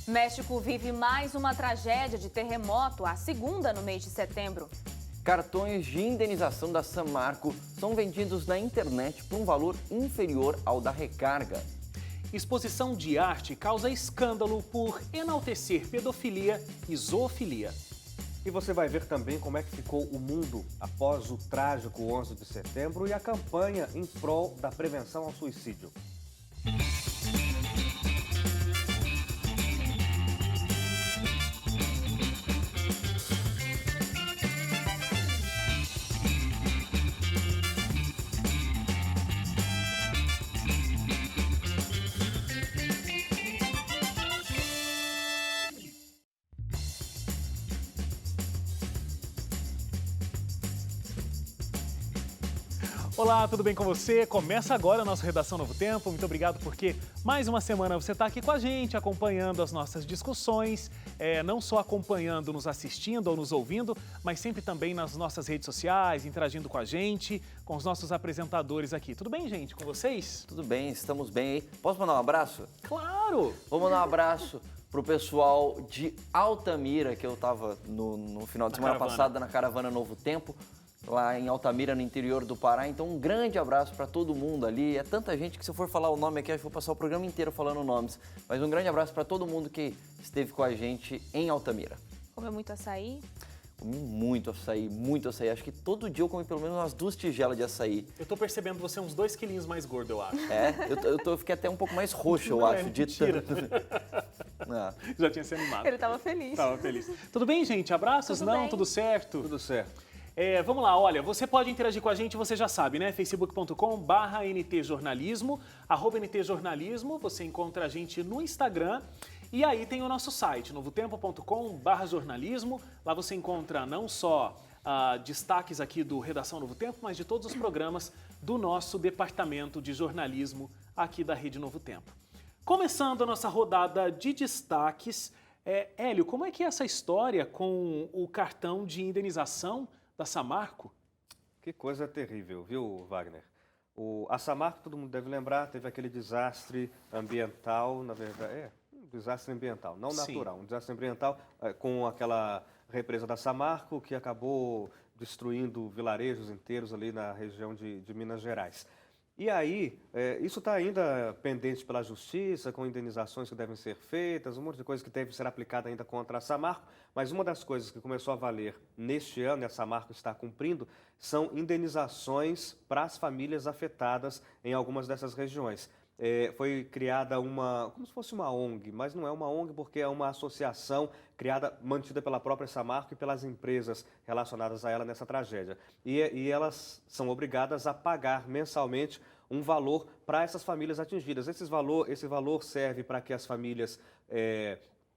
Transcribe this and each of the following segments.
México vive mais uma tragédia de terremoto, a segunda no mês de setembro. Cartões de indenização da Samarco são vendidos na internet por um valor inferior ao da recarga. Exposição de arte causa escândalo por enaltecer pedofilia e zoofilia. E você vai ver também como é que ficou o mundo após o trágico 11 de setembro e a campanha em prol da prevenção ao suicídio. Olá, tudo bem com você? Começa agora a nossa Redação Novo Tempo. Muito obrigado porque mais uma semana você está aqui com a gente, acompanhando as nossas discussões, não só acompanhando, nos assistindo ou nos ouvindo, mas sempre também nas nossas redes sociais, interagindo com a gente, com os nossos apresentadores aqui. Tudo bem, gente? Com vocês? Tudo bem, estamos bem aí. Posso mandar um abraço? Claro! Vou mandar um abraço pro pessoal de Altamira, que eu estava no final de semana passada na Caravana Novo Tempo, lá em Altamira, no interior do Pará. Então, um grande abraço para todo mundo ali. É tanta gente que, se eu for falar o nome aqui, acho que vou passar o programa inteiro falando nomes. Mas um grande abraço para todo mundo que esteve com a gente em Altamira. Comeu muito açaí? Comi muito açaí, muito açaí. Acho que todo dia eu comi pelo menos umas 2 tigelas de açaí. Eu tô percebendo você uns 2 quilinhos mais gordo, eu acho. Eu fiquei até um pouco mais roxo, eu Não, acho, de mentira. tanto. Já tinha se animado. Ele estava feliz. Tava feliz. Tudo bem, gente? Abraços? Tudo Não? bem. Tudo certo? Tudo certo. Vamos lá, olha, você pode interagir com a gente, você já sabe, né? facebook.com/ntjornalismo, @ntjornalismo, você encontra a gente no Instagram. E aí tem o nosso site, novotempo.com/jornalismo. Lá você encontra não só destaques aqui do Redação Novo Tempo, mas de todos os programas do nosso departamento de jornalismo aqui da Rede Novo Tempo. Começando a nossa rodada de destaques, Hélio, como é que é essa história com o cartão de indenização da Samarco? Que coisa terrível, viu, Wagner? A Samarco, todo mundo deve lembrar, teve aquele desastre ambiental, na verdade, um desastre ambiental, não natural, um desastre ambiental com aquela represa da Samarco que acabou destruindo vilarejos inteiros ali na região de Minas Gerais. E aí, isso está ainda pendente pela Justiça, com indenizações que devem ser feitas, um monte de coisa que deve ser aplicada ainda contra a Samarco, mas uma das coisas que começou a valer neste ano, e a Samarco está cumprindo, são indenizações para as famílias afetadas em algumas dessas regiões. Foi criada como se fosse uma ONG, mas não é uma ONG porque é uma associação mantida pela própria Samarco e pelas empresas relacionadas a ela nessa tragédia. E elas são obrigadas a pagar mensalmente um valor para essas famílias atingidas. Esse valor serve para que as famílias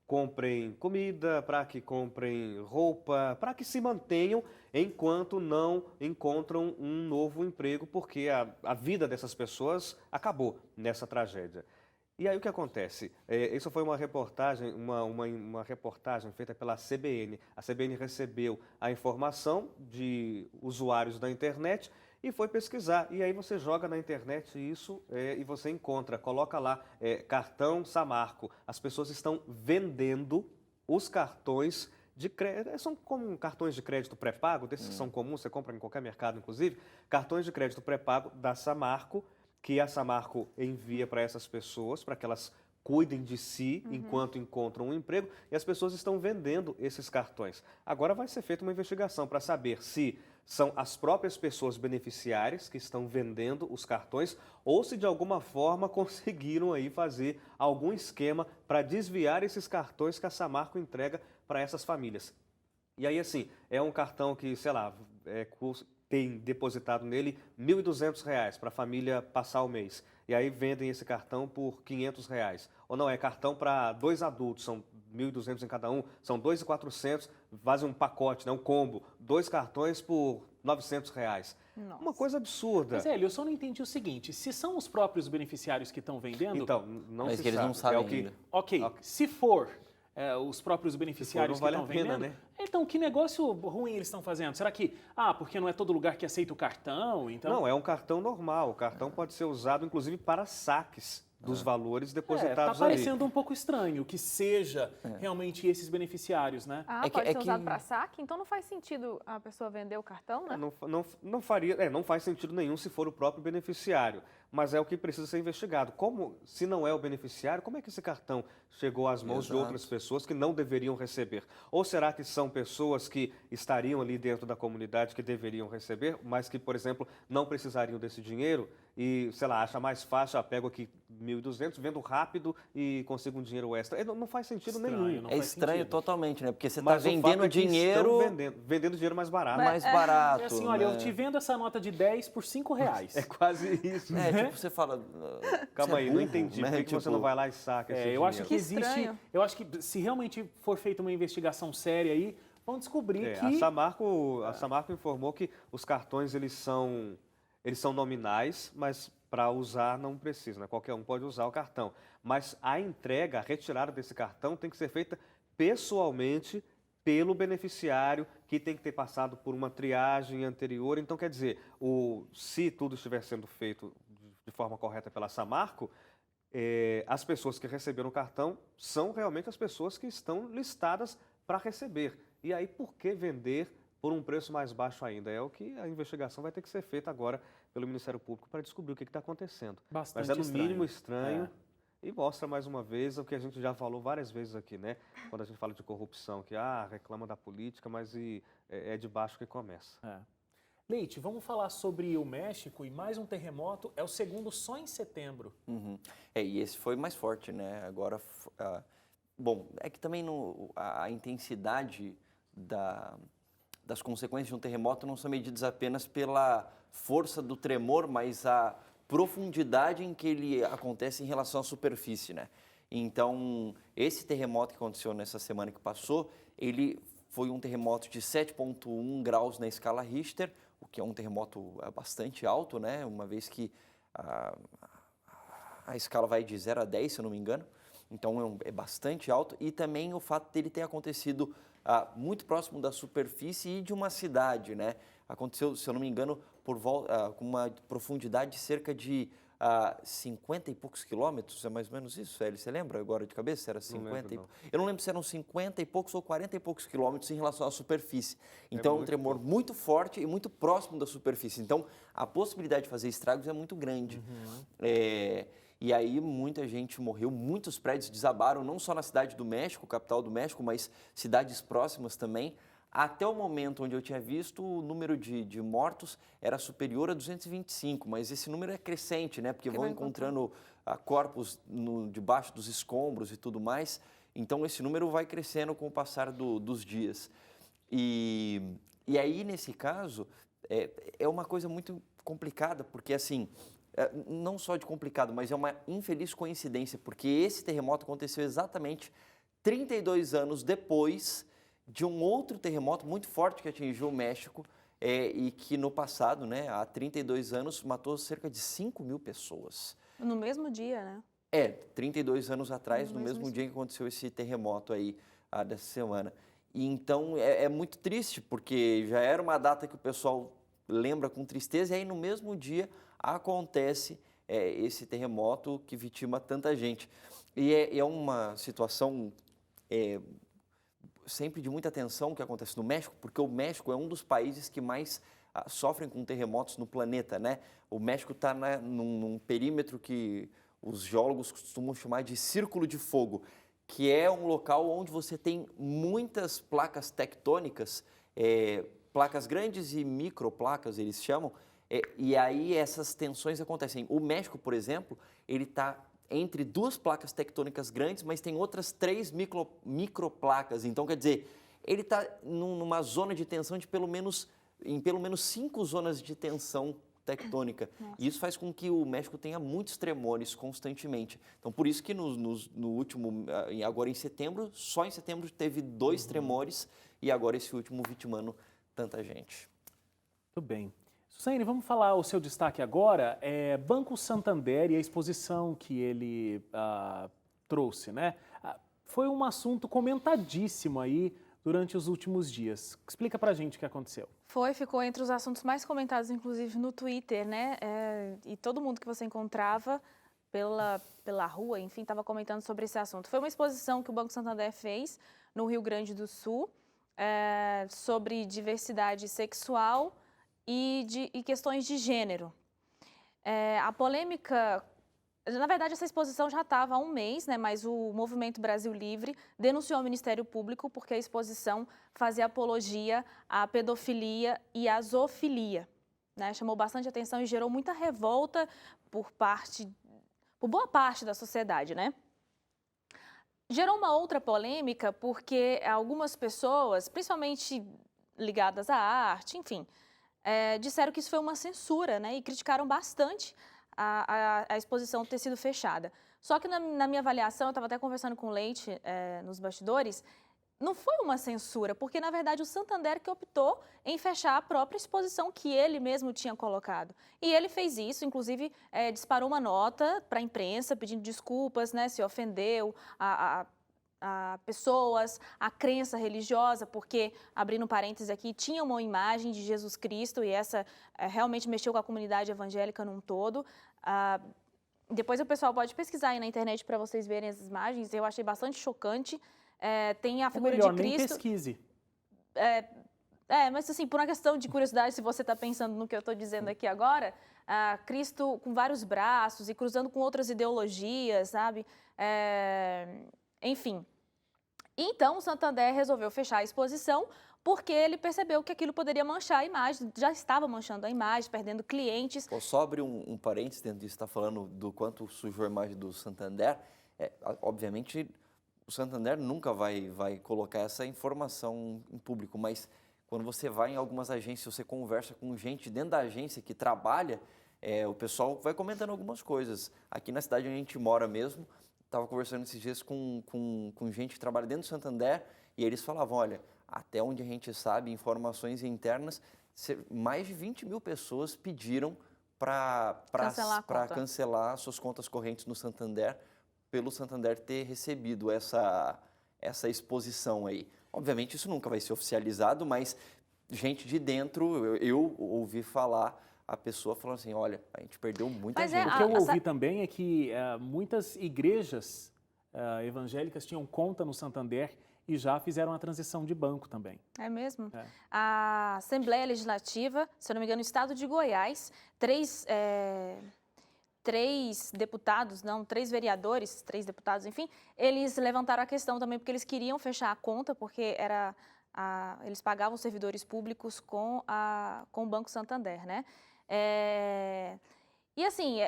comprem comida, para que comprem roupa, para que se mantenham enquanto não encontram um novo emprego, porque a vida dessas pessoas acabou nessa tragédia. E aí o que acontece? Isso foi uma reportagem, uma reportagem feita pela CBN. A CBN recebeu a informação de usuários da internet e foi pesquisar. E aí você joga na internet isso e você encontra, coloca lá, cartão Samarco. As pessoas estão vendendo os cartões de crédito, são como cartões de crédito pré-pago, desses que são comuns, você compra em qualquer mercado, inclusive, cartões de crédito pré-pago da Samarco, que a Samarco envia para essas pessoas, para que elas cuidem de si enquanto encontram um emprego, e as pessoas estão vendendo esses cartões. Agora vai ser feita uma investigação para saber se são as próprias pessoas beneficiárias que estão vendendo os cartões ou se de alguma forma conseguiram aí fazer algum esquema para desviar esses cartões que a Samarco entrega para essas famílias. E aí, assim, é um cartão que, sei lá, tem depositado nele R$ 1.200 para a família passar o mês. E aí vendem esse cartão por R$ 500. Ou não, é cartão para 2 adultos, são 1.200 em cada um, são 2.400, fazem um pacote, né, um combo, 2 cartões por R$ 900. Nossa. Uma coisa absurda. Mas, Hélio, eu só não entendi o seguinte, se são os próprios beneficiários que estão vendendo... Então, não Mas se que eles sabe. não sabem É o que... ainda. Ok, se for os próprios beneficiários não vale que a estão pena, vendendo, né? então que negócio ruim eles estão fazendo? Será que, porque não é todo lugar que aceita o cartão, então... Não, é um cartão normal. O cartão pode ser usado, inclusive, para saques dos valores depositados Tá ali. parecendo um pouco estranho que seja realmente esses beneficiários, né? Pode ser usado para saque? Então não faz sentido a pessoa vender o cartão, né? Não faz sentido nenhum se for o próprio beneficiário, mas é o que precisa ser investigado. Se não é o beneficiário, como é que esse cartão chegou às mãos de outras pessoas que não deveriam receber? Ou será que são pessoas que estariam ali dentro da comunidade que deveriam receber, mas que, por exemplo, não precisariam desse dinheiro e, sei lá, acha mais fácil, pego aqui 1.200, vendo rápido e consigo um dinheiro extra. Não faz sentido nenhum. É estranho totalmente, né? Porque você está vendendo dinheiro... Vendendo dinheiro mais barato. Mais barato. É assim, olha, eu te vendo essa nota de 10 por R$5. É quase isso. Tipo, você fala... Calma aí, não entendi. Né? Por que você não vai lá e saca esse dinheiro? Eu acho que existe... Eu acho que se realmente for feita uma investigação séria aí, vão descobrir que... A Samarco informou que os cartões, eles são nominais, mas para usar não precisa, né? Qualquer um pode usar o cartão. Mas a entrega, a retirada desse cartão tem que ser feita pessoalmente pelo beneficiário, que tem que ter passado por uma triagem anterior. Então, quer dizer, se tudo estiver sendo feito de forma correta pela Samarco, as pessoas que receberam o cartão são realmente as pessoas que estão listadas para receber. E aí, por que vender por um preço mais baixo ainda? É o que a investigação vai ter que ser feita agora pelo Ministério Público para descobrir o que está acontecendo. Bastante Mas é no mínimo estranho e mostra mais uma vez o que a gente já falou várias vezes aqui, né? Quando a gente fala de corrupção, que reclama da política, mas é de baixo que começa. Leite, vamos falar sobre o México e mais um terremoto, é o segundo só em setembro. E esse foi mais forte, né? Agora, bom, é que também a intensidade das consequências de um terremoto não são medidas apenas pela força do tremor, mas a profundidade em que ele acontece em relação à superfície, né? Então, esse terremoto que aconteceu nessa semana que passou, ele foi um terremoto de 7,1 graus na escala Richter, o que é um terremoto bastante alto, né? Uma vez que a escala vai de 0 a 10, se eu não me engano. Então, é bastante alto. E também o fato dele ter acontecido muito próximo da superfície e de uma cidade, né? Aconteceu, se eu não me engano, com uma profundidade de cerca de 50 e poucos quilômetros, é mais ou menos isso, Hélio? Você lembra agora de cabeça? Era 50 Eu não lembro se eram 50 e poucos ou 40 e poucos quilômetros em relação à superfície. Então, é um tremor muito forte e muito próximo da superfície. Então, a possibilidade de fazer estragos é muito grande. E aí muita gente morreu, muitos prédios desabaram, não só na cidade do México, capital do México, mas cidades próximas também. Até o momento onde eu tinha visto, o número de mortos era superior a 225, mas esse número é crescente, né? Porque vão encontrando corpos debaixo dos escombros e tudo mais. Então, esse número vai crescendo com o passar dos dias. E aí, nesse caso, é uma coisa muito complicada, porque assim... não só de complicado, mas é uma infeliz coincidência, porque esse terremoto aconteceu exatamente 32 anos depois de um outro terremoto muito forte que atingiu o México e que no passado, né, há 32 anos, matou cerca de 5.000 pessoas. No mesmo dia, né? 32 anos atrás, no mesmo dia que aconteceu esse terremoto aí dessa semana. E então é muito triste, porque já era uma data que o pessoal lembra com tristeza, e aí no mesmo dia acontece esse terremoto que vitima tanta gente. E é uma situação sempre de muita tensão que acontece no México, porque o México é um dos países que mais sofrem com terremotos no planeta, né? O México está num perímetro que os geólogos costumam chamar de Círculo de Fogo, que é um local onde você tem muitas placas tectônicas, placas grandes e microplacas, eles chamam, e aí essas tensões acontecem. O México, por exemplo, ele está entre duas placas tectônicas grandes, mas tem outras 3 microplacas. Então, quer dizer, ele está numa zona de tensão em pelo menos 5 zonas de tensão tectônica. E isso faz com que o México tenha muitos tremores constantemente. Então, por isso que no último, agora em setembro, só em setembro teve 2 tremores, e agora esse último vitimando tanta gente. Muito bem. Suzane, vamos falar o seu destaque agora, Banco Santander e a exposição que ele trouxe, né? Foi um assunto comentadíssimo aí durante os últimos dias. Explica pra gente o que aconteceu. Ficou entre os assuntos mais comentados, inclusive no Twitter, né? E todo mundo que você encontrava pela rua, enfim, estava comentando sobre esse assunto. Foi uma exposição que o Banco Santander fez no Rio Grande do Sul sobre diversidade sexual e questões de gênero. A polêmica... Na verdade, essa exposição já estava há um mês, né, mas o Movimento Brasil Livre denunciou ao Ministério Público porque a exposição fazia apologia à pedofilia e à zoofilia, né? Chamou bastante atenção e gerou muita revolta por boa parte da sociedade, né? Gerou uma outra polêmica porque algumas pessoas, principalmente ligadas à arte, enfim, disseram que isso foi uma censura, né, e criticaram bastante a exposição ter sido fechada. Só que na minha avaliação, eu estava até conversando com o Leite nos bastidores, não foi uma censura, porque na verdade o Santander que optou em fechar a própria exposição que ele mesmo tinha colocado. E ele fez isso, inclusive disparou uma nota para a imprensa pedindo desculpas, né, se ofendeu a pessoas, a crença religiosa, porque, abrindo parênteses aqui, tinha uma imagem de Jesus Cristo e essa realmente mexeu com a comunidade evangélica num todo. Depois o pessoal pode pesquisar aí na internet para vocês verem as imagens, eu achei bastante chocante. Tem a figura melhor, de Cristo. Nem pesquise. Mas assim, por uma questão de curiosidade, se você está pensando no que eu estou dizendo aqui agora, Cristo com vários braços e cruzando com outras ideologias, sabe? Enfim. Então, o Santander resolveu fechar a exposição porque ele percebeu que aquilo poderia manchar a imagem, já estava manchando a imagem, perdendo clientes. Só abrir um parênteses dentro disso, está falando do quanto sujou a imagem do Santander. Obviamente, o Santander nunca vai colocar essa informação em público, mas quando você vai em algumas agências, você conversa com gente dentro da agência que trabalha, o pessoal vai comentando algumas coisas. Aqui na cidade onde a gente mora mesmo, estava conversando esses dias com gente que trabalha dentro do Santander e eles falavam, olha, até onde a gente sabe, informações internas, mais de 20 mil pessoas pediram para cancelar suas contas correntes no Santander, pelo Santander ter recebido essa exposição aí. Obviamente isso nunca vai ser oficializado, mas gente de dentro, eu ouvi falar, a pessoa falando assim, olha, a gente perdeu muita gente. O que eu ouvi também é que muitas igrejas evangélicas tinham conta no Santander e já fizeram a transição de banco também. É mesmo? A Assembleia Legislativa, se eu não me engano, no estado de Goiás, três vereadores, 3 deputados, enfim, eles levantaram a questão também porque eles queriam fechar a conta, porque eles pagavam servidores públicos com o Banco Santander, né? E assim,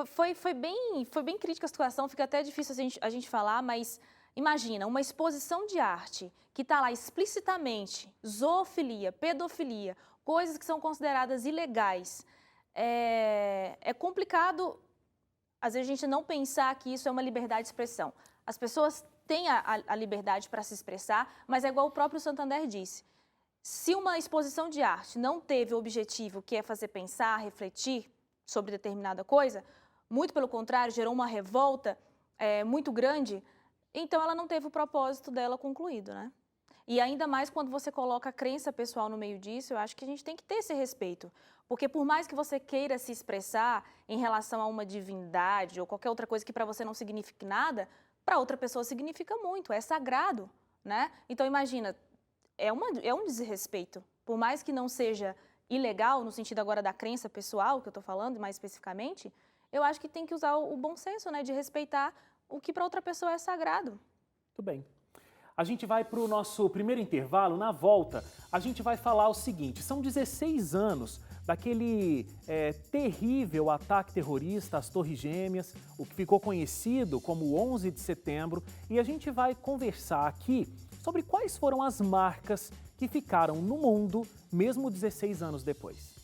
foi bem crítica a situação, fica até difícil a gente falar, mas imagina, uma exposição de arte que está lá explicitamente, zoofilia, pedofilia, coisas que são consideradas ilegais. É complicado, às vezes, a gente não pensar que isso é uma liberdade de expressão. As pessoas têm a liberdade para se expressar, mas é igual o próprio Santander disse. Se uma exposição de arte não teve o objetivo que é fazer pensar, refletir sobre determinada coisa, muito pelo contrário, gerou uma revolta muito grande, então ela não teve o propósito dela concluído, né? E ainda mais quando você coloca a crença pessoal no meio disso, eu acho que a gente tem que ter esse respeito. Porque por mais que você queira se expressar em relação a uma divindade ou qualquer outra coisa que para você não signifique nada, para outra pessoa significa muito, é sagrado, né? Então imagina, é um desrespeito. Por mais que não seja ilegal, no sentido agora da crença pessoal, que eu estou falando mais especificamente, eu acho que tem que usar o bom senso, né, de respeitar o que para outra pessoa é sagrado. Tudo bem. A gente vai para o nosso primeiro intervalo. Na volta, a gente vai falar o seguinte, são 16 anos daquele terrível ataque terrorista às Torres Gêmeas, o que ficou conhecido como 11 de setembro, e a gente vai conversar aqui sobre quais foram as marcas que ficaram no mundo, mesmo 16 anos depois.